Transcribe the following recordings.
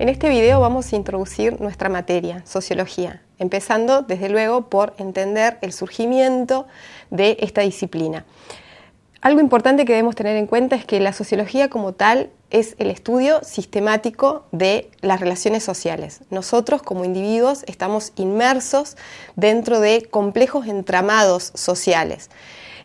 En este video vamos a introducir nuestra materia, sociología, empezando desde luego por entender el surgimiento de esta disciplina. Algo importante que debemos tener en cuenta es que la sociología como tal es el estudio sistemático de las relaciones sociales. Nosotros como individuos estamos inmersos dentro de complejos entramados sociales.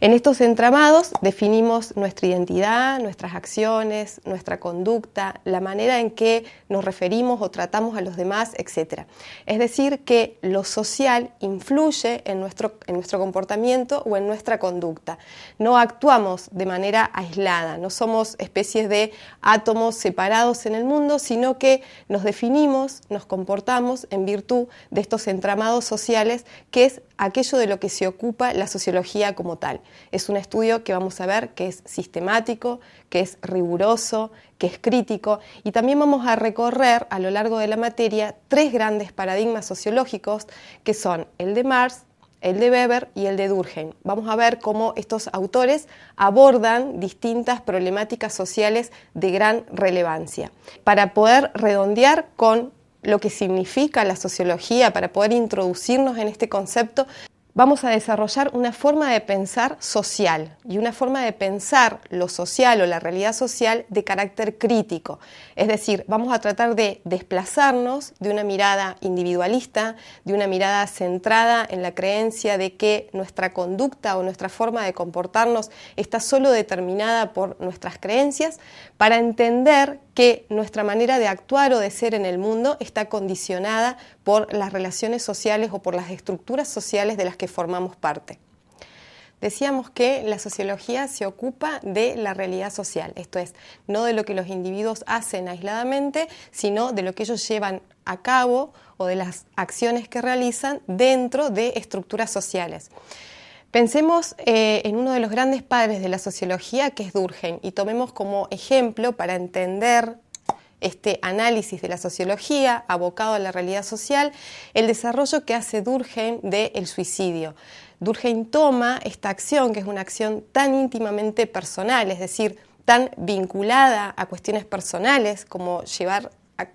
En estos entramados definimos nuestra identidad, nuestras acciones, nuestra conducta, la manera en que nos referimos o tratamos a los demás, etc. Es decir, que lo social influye en nuestro comportamiento o en nuestra conducta. No actuamos de manera aislada, no somos especies de átomos separados en el mundo, sino que nos definimos, nos comportamos en virtud de estos entramados sociales, que es aquello de lo que se ocupa la sociología como tal. Es un estudio que vamos a ver que es sistemático, que es riguroso, que es crítico, y también vamos a recorrer a lo largo de la materia tres grandes paradigmas sociológicos que son el de Marx, el de Weber y el de Durkheim. Vamos a ver cómo estos autores abordan distintas problemáticas sociales de gran relevancia. Para poder redondear con lo que significa la sociología, para poder introducirnos en este concepto, vamos a desarrollar una forma de pensar social y una forma de pensar lo social o la realidad social de carácter crítico. Es decir, vamos a tratar de desplazarnos de una mirada individualista, de una mirada centrada en la creencia de que nuestra conducta o nuestra forma de comportarnos está solo determinada por nuestras creencias, para entender que nuestra manera de actuar o de ser en el mundo está condicionada por las relaciones sociales o por las estructuras sociales de las que formamos parte. Decíamos que la sociología se ocupa de la realidad social, esto es, no de lo que los individuos hacen aisladamente, sino de lo que ellos llevan a cabo o de las acciones que realizan dentro de estructuras sociales. Pensemos en uno de los grandes padres de la sociología, que es Durkheim, y tomemos como ejemplo para entender este análisis de la sociología abocado a la realidad social, el desarrollo que hace Durkheim del suicidio. Durkheim toma esta acción, que es una acción tan íntimamente personal, es decir, tan vinculada a cuestiones personales como llevar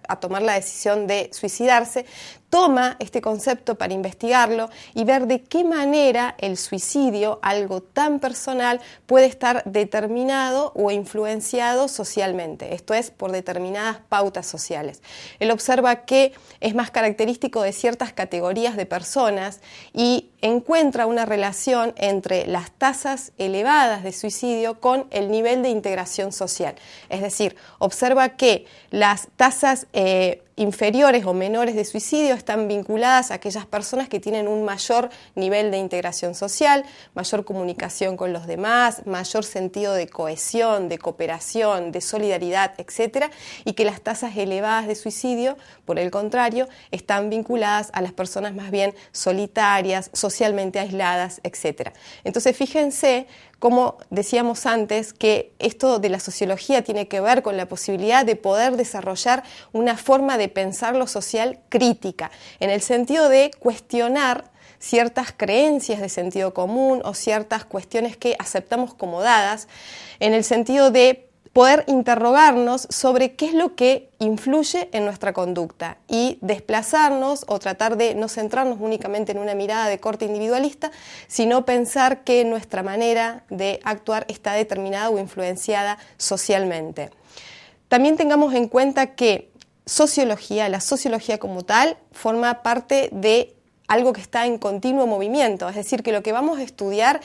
a tomar la decisión de suicidarse, toma este concepto para investigarlo y ver de qué manera el suicidio, algo tan personal, puede estar determinado o influenciado socialmente, esto es, por determinadas pautas sociales. Él observa que es más característico de ciertas categorías de personas y encuentra una relación entre las tasas elevadas de suicidio con el nivel de integración social. Es decir, observa que las tasas inferiores o menores de suicidio están vinculadas a aquellas personas que tienen un mayor nivel de integración social, mayor comunicación con los demás, mayor sentido de cohesión, de cooperación, de solidaridad, etc. Y que las tasas elevadas de suicidio, por el contrario, están vinculadas a las personas más bien solitarias, socialmente aisladas, etc. Entonces, fíjense como decíamos antes, que esto de la sociología tiene que ver con la posibilidad de poder desarrollar una forma de pensar lo social crítica, en el sentido de cuestionar ciertas creencias de sentido común o ciertas cuestiones que aceptamos como dadas, en el sentido de poder interrogarnos sobre qué es lo que influye en nuestra conducta y desplazarnos o tratar de no centrarnos únicamente en una mirada de corte individualista, sino pensar que nuestra manera de actuar está determinada o influenciada socialmente. También tengamos en cuenta que la sociología como tal, forma parte de algo que está en continuo movimiento, es decir, que lo que vamos a estudiar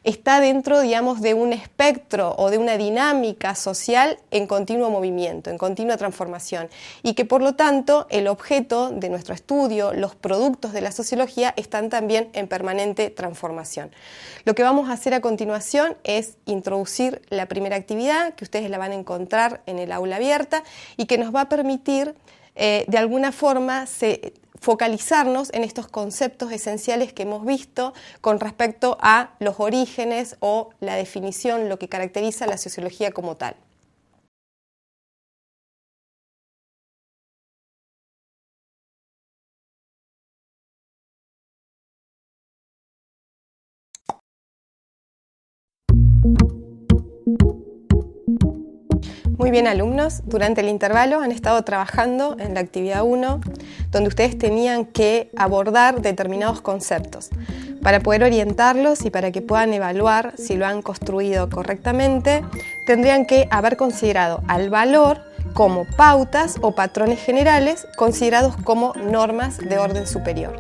está dentro, digamos, de un espectro o de una dinámica social en continuo movimiento, en continua transformación, y que por lo tanto el objeto de nuestro estudio, los productos de la sociología, están también en permanente transformación. Lo que vamos a hacer a continuación es introducir la primera actividad, que ustedes la van a encontrar en el aula abierta y que nos va a permitir de alguna forma focalizarnos en estos conceptos esenciales que hemos visto con respecto a los orígenes o la definición, lo que caracteriza la sociología como tal. Muy bien, alumnos, durante el intervalo han estado trabajando en la actividad 1, donde ustedes tenían que abordar determinados conceptos. Para poder orientarlos y para que puedan evaluar si lo han construido correctamente, tendrían que haber considerado al valor como pautas o patrones generales considerados como normas de orden superior.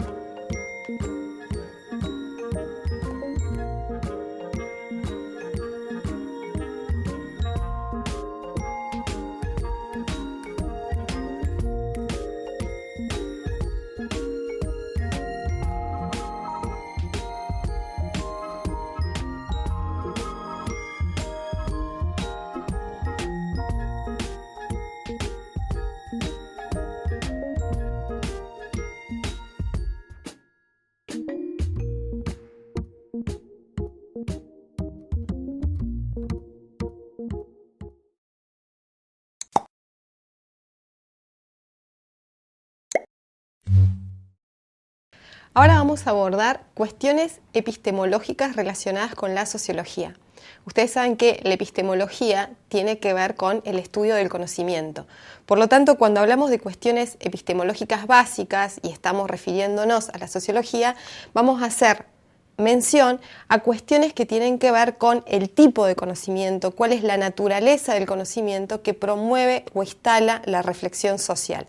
Ahora vamos a abordar cuestiones epistemológicas relacionadas con la sociología. Ustedes saben que la epistemología tiene que ver con el estudio del conocimiento. Por lo tanto, cuando hablamos de cuestiones epistemológicas básicas y estamos refiriéndonos a la sociología, vamos a hacer mención a cuestiones que tienen que ver con el tipo de conocimiento, cuál es la naturaleza del conocimiento que promueve o instala la reflexión social.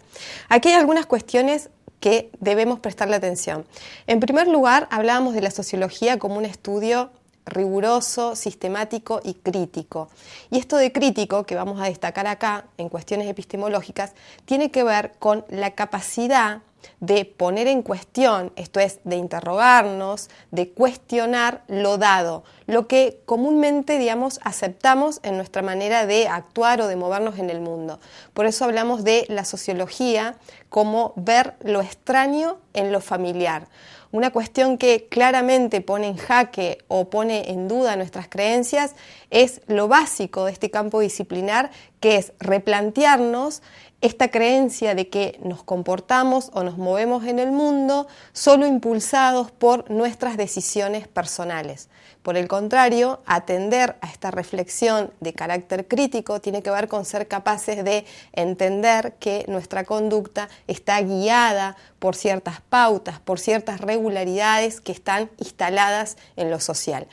Aquí hay algunas cuestiones que debemos prestarle atención. En primer lugar, hablábamos de la sociología como un estudio riguroso, sistemático y crítico. Y esto de crítico, que vamos a destacar acá en cuestiones epistemológicas, tiene que ver con la capacidad de poner en cuestión, esto es, de interrogarnos, de cuestionar lo dado, lo que comúnmente, digamos, aceptamos en nuestra manera de actuar o de movernos en el mundo. Por eso hablamos de la sociología como ver lo extraño en lo familiar. Una cuestión que claramente pone en jaque o pone en duda nuestras creencias es lo básico de este campo disciplinar, que es replantearnos esta creencia de que nos comportamos o nos movemos en el mundo solo impulsados por nuestras decisiones personales. Por el contrario, atender a esta reflexión de carácter crítico tiene que ver con ser capaces de entender que nuestra conducta está guiada por ciertas pautas, por ciertas regularidades que están instaladas en lo social.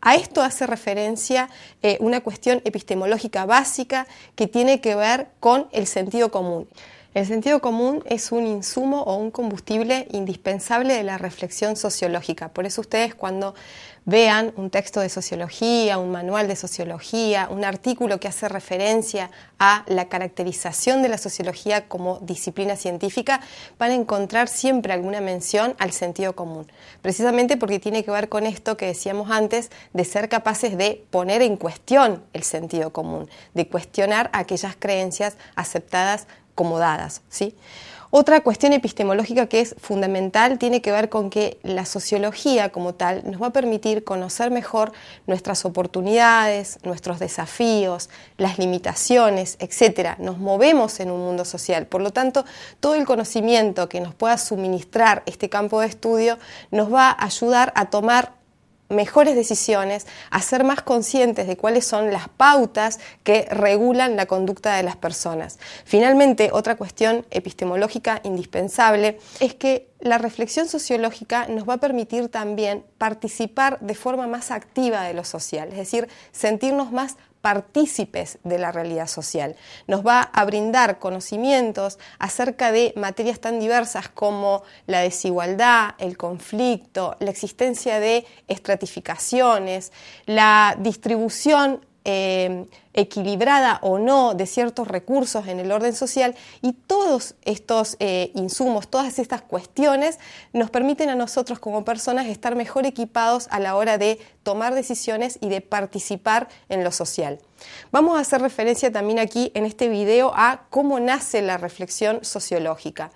A esto hace referencia una cuestión epistemológica básica que tiene que ver con el sentido común. El sentido común es un insumo o un combustible indispensable de la reflexión sociológica. Por eso ustedes, cuando vean un texto de sociología, un manual de sociología, un artículo que hace referencia a la caracterización de la sociología como disciplina científica, van a encontrar siempre alguna mención al sentido común, precisamente porque tiene que ver con esto que decíamos antes, de ser capaces de poner en cuestión el sentido común, de cuestionar aquellas creencias aceptadas como dadas, ¿sí? Otra cuestión epistemológica que es fundamental tiene que ver con que la sociología como tal nos va a permitir conocer mejor nuestras oportunidades, nuestros desafíos, las limitaciones, etc. Nos movemos en un mundo social, por lo tanto, todo el conocimiento que nos pueda suministrar este campo de estudio nos va a ayudar a tomar mejores decisiones, a ser más conscientes de cuáles son las pautas que regulan la conducta de las personas. Finalmente, otra cuestión epistemológica indispensable es que la reflexión sociológica nos va a permitir también participar de forma más activa de lo social, es decir, sentirnos más partícipes de la realidad social. Nos va a brindar conocimientos acerca de materias tan diversas como la desigualdad, el conflicto, la existencia de estratificaciones, la distribución equilibrada o no de ciertos recursos en el orden social, y todos estos insumos, todas estas cuestiones nos permiten a nosotros como personas estar mejor equipados a la hora de tomar decisiones y de participar en lo social. Vamos a hacer referencia también aquí en este video a cómo nace la reflexión sociológica.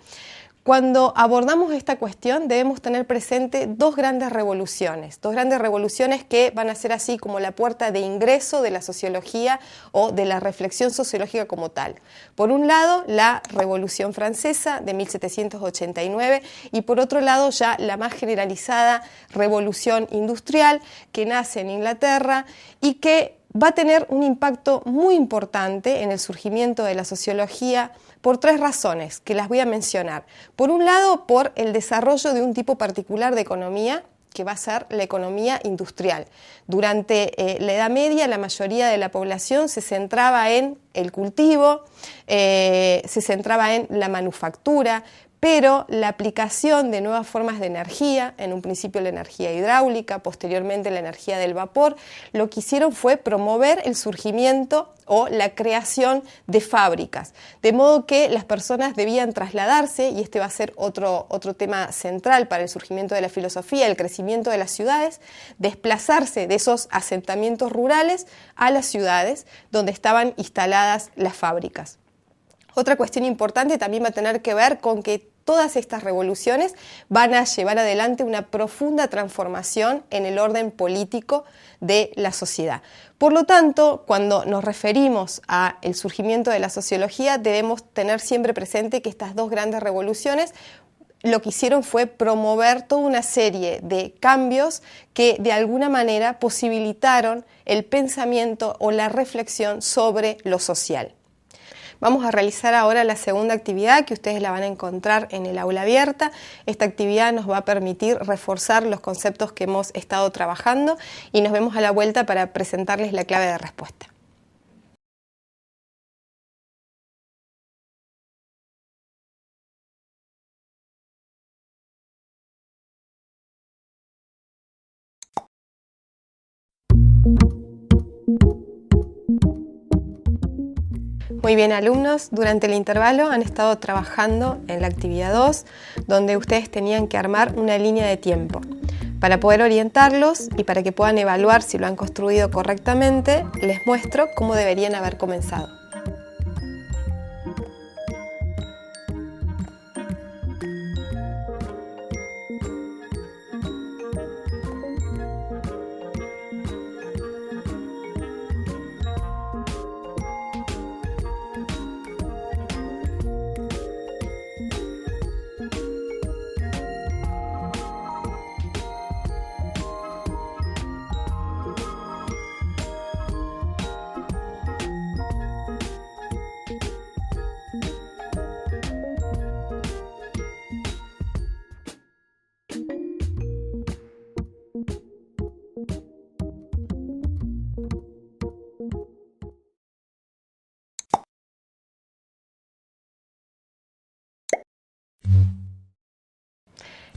Cuando abordamos esta cuestión debemos tener presente dos grandes revoluciones que van a ser así como la puerta de ingreso de la sociología o de la reflexión sociológica como tal. Por un lado, la Revolución Francesa de 1789 y por otro lado ya la más generalizada Revolución Industrial que nace en Inglaterra y que va a tener un impacto muy importante en el surgimiento de la sociología por 3 razones que las voy a mencionar. Por un lado, por el desarrollo de un tipo particular de economía, que va a ser la economía industrial. Durante la Edad Media, la mayoría de la población se centraba en el cultivo, se centraba en la manufactura, pero la aplicación de nuevas formas de energía, en un principio la energía hidráulica, posteriormente la energía del vapor, lo que hicieron fue promover el surgimiento o la creación de fábricas, de modo que las personas debían trasladarse, y este va a ser otro tema central para el surgimiento de la filosofía, el crecimiento de las ciudades, desplazarse de esos asentamientos rurales a las ciudades donde estaban instaladas las fábricas. Otra cuestión importante también va a tener que ver con que todas estas revoluciones van a llevar adelante una profunda transformación en el orden político de la sociedad. Por lo tanto, cuando nos referimos al surgimiento de la sociología, debemos tener siempre presente que estas 2 grandes revoluciones lo que hicieron fue promover toda una serie de cambios que de alguna manera posibilitaron el pensamiento o la reflexión sobre lo social. Vamos a realizar ahora la segunda actividad, que ustedes la van a encontrar en el aula abierta. Esta actividad nos va a permitir reforzar los conceptos que hemos estado trabajando y nos vemos a la vuelta para presentarles la clave de respuesta. Muy bien, alumnos, durante el intervalo han estado trabajando en la actividad 2, donde ustedes tenían que armar una línea de tiempo. Para poder orientarlos y para que puedan evaluar si lo han construido correctamente, les muestro cómo deberían haber comenzado.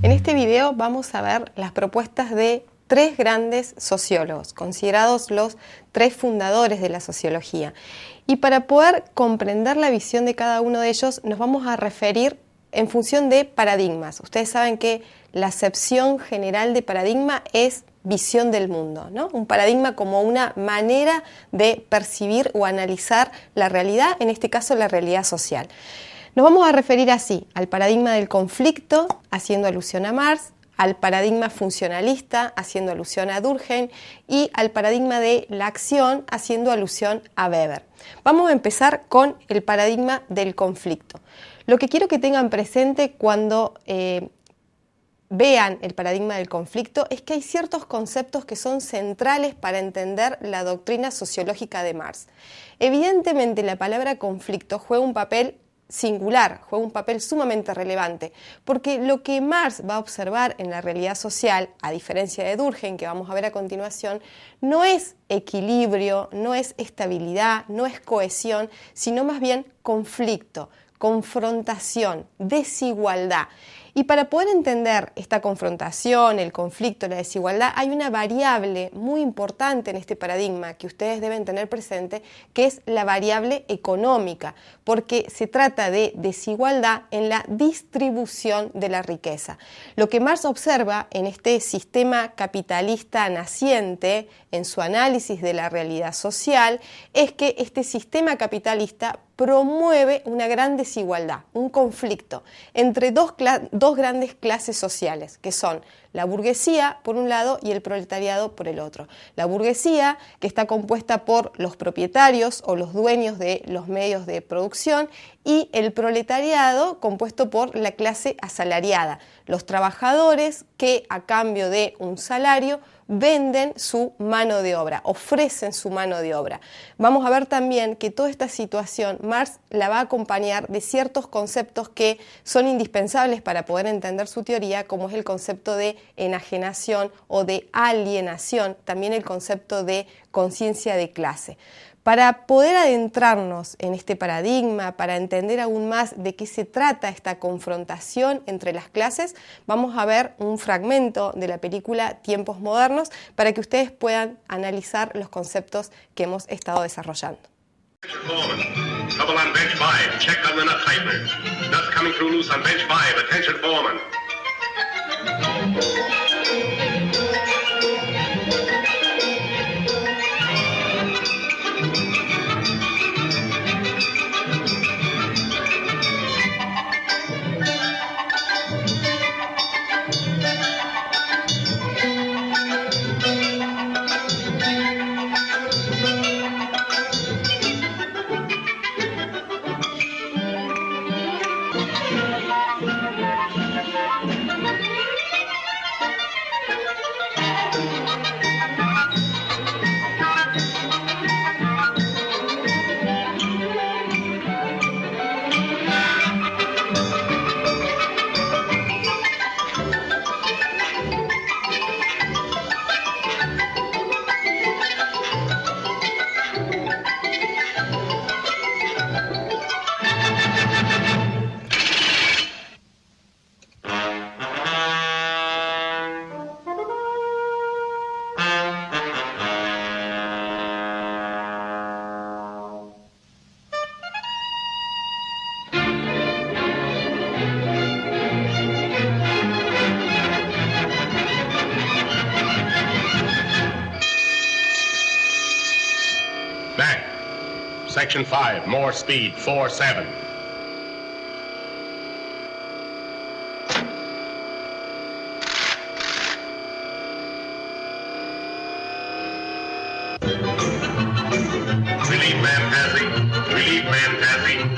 En este video vamos a ver las propuestas de 3 grandes sociólogos, considerados los 3 fundadores de la sociología. Y para poder comprender la visión de cada uno de ellos, nos vamos a referir en función de paradigmas. Ustedes saben que la acepción general de paradigma es visión del mundo, ¿no? Un paradigma como una manera de percibir o analizar la realidad, en este caso la realidad social. Nos vamos a referir así al paradigma del conflicto, haciendo alusión a Marx, al paradigma funcionalista, haciendo alusión a Durkheim, y al paradigma de la acción, haciendo alusión a Weber. Vamos a empezar con el paradigma del conflicto. Lo que quiero que tengan presente cuando vean el paradigma del conflicto es que hay ciertos conceptos que son centrales para entender la doctrina sociológica de Marx. Evidentemente, la palabra conflicto juega un papel singular, juega un papel sumamente relevante, porque lo que Marx va a observar en la realidad social, a diferencia de Durkheim, que vamos a ver a continuación, no es equilibrio, no es estabilidad, no es cohesión, sino más bien conflicto, confrontación, desigualdad. Y para poder entender esta confrontación, el conflicto, la desigualdad, hay una variable muy importante en este paradigma que ustedes deben tener presente, que es la variable económica, porque se trata de desigualdad en la distribución de la riqueza. Lo que Marx observa en este sistema capitalista naciente, en su análisis de la realidad social, es que este sistema capitalista promueve una gran desigualdad, un conflicto entre dos grandes clases sociales, que son la burguesía por un lado y el proletariado por el otro. La burguesía, que está compuesta por los propietarios o los dueños de los medios de producción, y el proletariado, compuesto por la clase asalariada, los trabajadores que a cambio de un salario venden su mano de obra, ofrecen su mano de obra. Vamos a ver también que toda esta situación Marx la va a acompañar de ciertos conceptos que son indispensables para poder entender su teoría, como es el concepto de enajenación o de alienación, también el concepto de conciencia de clase. Para poder adentrarnos en este paradigma, para entender aún más de qué se trata esta confrontación entre las clases, vamos a ver un fragmento de la película Tiempos Modernos para que ustedes puedan analizar los conceptos que hemos estado desarrollando. Back. Section 5, more speed, 4-7. Relief man passing. Relief man passing.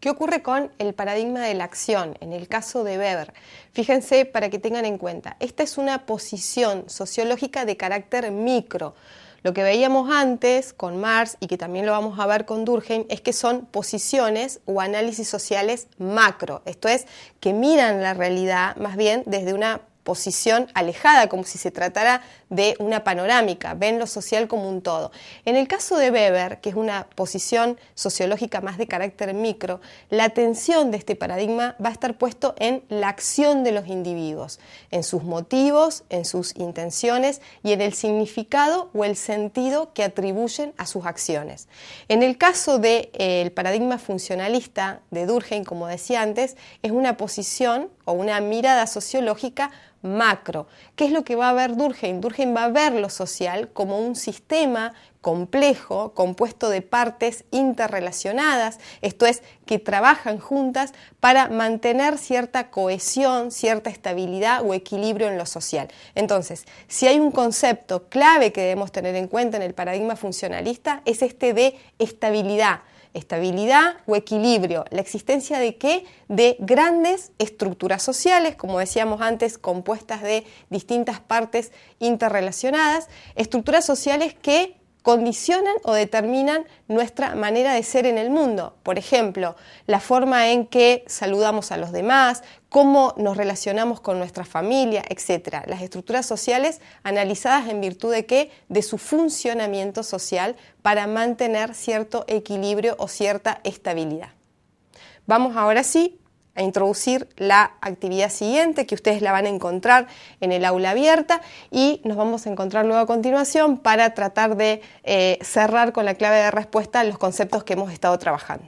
¿Qué ocurre con el paradigma de la acción? En el caso de Weber, fíjense para que tengan en cuenta, esta es una posición sociológica de carácter micro. Lo que veíamos antes con Marx y que también lo vamos a ver con Durkheim es que son posiciones o análisis sociales macro, esto es, que miran la realidad más bien desde una posición alejada, como si se tratara de una panorámica, ven lo social como un todo. En el caso de Weber, que es una posición sociológica más de carácter micro, la atención de este paradigma va a estar puesto en la acción de los individuos, en sus motivos, en sus intenciones y en el significado o el sentido que atribuyen a sus acciones. En el caso del paradigma funcionalista de Durkheim, como decía antes, es una posición o una mirada sociológica macro. ¿Qué es lo que va a ver Durkheim? Durkheim va a ver lo social como un sistema complejo, compuesto de partes interrelacionadas, esto es, que trabajan juntas para mantener cierta cohesión, cierta estabilidad o equilibrio en lo social. Entonces, si hay un concepto clave que debemos tener en cuenta en el paradigma funcionalista, es este de estabilidad. Estabilidad o equilibrio, la existencia de ¿qué? De grandes estructuras sociales, como decíamos antes, compuestas de distintas partes interrelacionadas, estructuras sociales que condicionan o determinan nuestra manera de ser en el mundo. Por ejemplo, la forma en que saludamos a los demás, cómo nos relacionamos con nuestra familia, etc. Las estructuras sociales analizadas en virtud de ¿qué? De su funcionamiento social para mantener cierto equilibrio o cierta estabilidad. Vamos ahora sí a introducir la actividad siguiente, que ustedes la van a encontrar en el aula abierta, y nos vamos a encontrar luego a continuación para tratar de cerrar con la clave de respuesta los conceptos que hemos estado trabajando.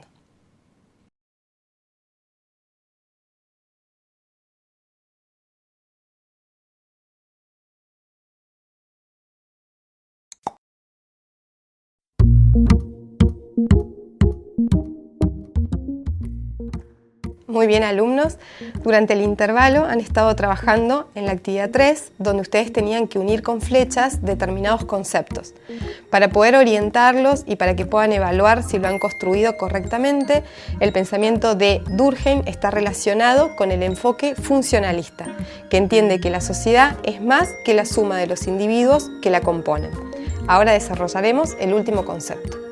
Muy bien, alumnos. Durante el intervalo han estado trabajando en la actividad 3, donde ustedes tenían que unir con flechas determinados conceptos. Para poder orientarlos y para que puedan evaluar si lo han construido correctamente, el pensamiento de Durkheim está relacionado con el enfoque funcionalista, que entiende que la sociedad es más que la suma de los individuos que la componen. Ahora desarrollaremos el último concepto.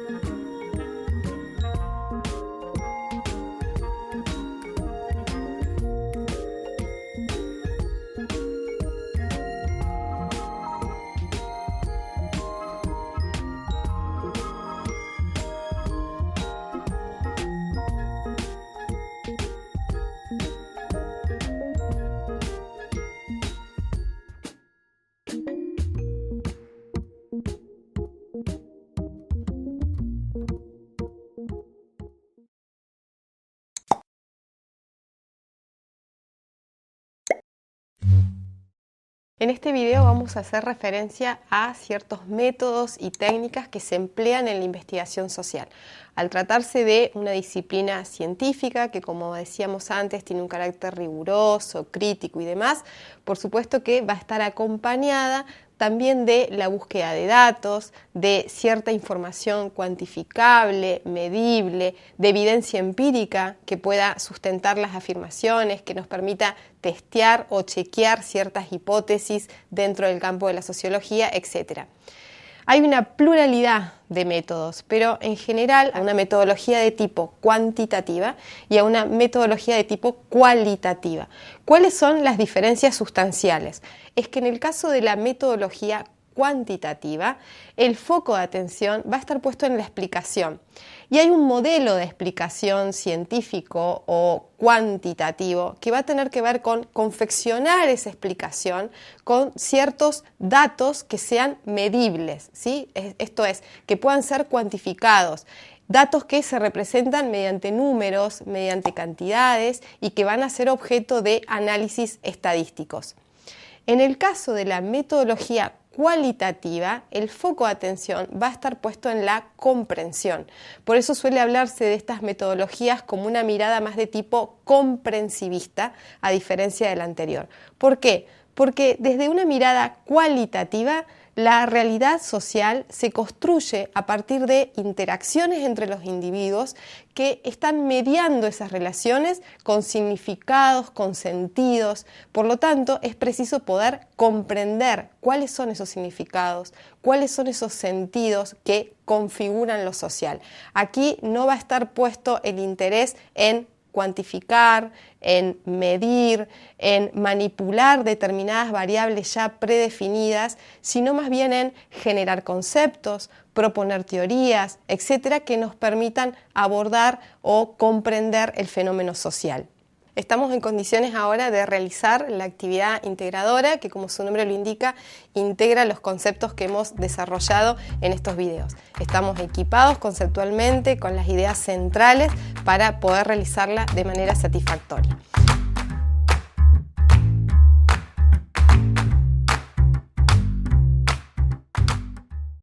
En este video vamos a hacer referencia a ciertos métodos y técnicas que se emplean en la investigación social. Al tratarse de una disciplina científica que, como decíamos antes, tiene un carácter riguroso, crítico y demás, por supuesto que va a estar acompañada también de la búsqueda de datos, de cierta información cuantificable, medible, de evidencia empírica que pueda sustentar las afirmaciones, que nos permita testear o chequear ciertas hipótesis dentro del campo de la sociología, etc. Hay una pluralidad de métodos, pero en general a una metodología de tipo cuantitativa y a una metodología de tipo cualitativa. ¿Cuáles son las diferencias sustanciales? Es que en el caso de la metodología cuantitativa, el foco de atención va a estar puesto en la explicación. Y hay un modelo de explicación científico o cuantitativo que va a tener que ver con confeccionar esa explicación con ciertos datos que sean medibles, ¿sí? Esto es, que puedan ser cuantificados. Datos que se representan mediante números, mediante cantidades y que van a ser objeto de análisis estadísticos. En el caso de la metodología cualitativa, el foco de atención va a estar puesto en la comprensión. Por eso suele hablarse de estas metodologías como una mirada más de tipo comprensivista, a diferencia de la anterior. ¿Por qué? Porque desde una mirada cualitativa, la realidad social se construye a partir de interacciones entre los individuos que están mediando esas relaciones con significados, con sentidos. Por lo tanto, es preciso poder comprender cuáles son esos significados, cuáles son esos sentidos que configuran lo social. Aquí no va a estar puesto el interés en cuantificar, en medir, en manipular determinadas variables ya predefinidas, sino más bien en generar conceptos, proponer teorías, etcétera, que nos permitan abordar o comprender el fenómeno social. Estamos en condiciones ahora de realizar la actividad integradora que, como su nombre lo indica, integra los conceptos que hemos desarrollado en estos videos. Estamos equipados conceptualmente con las ideas centrales para poder realizarla de manera satisfactoria.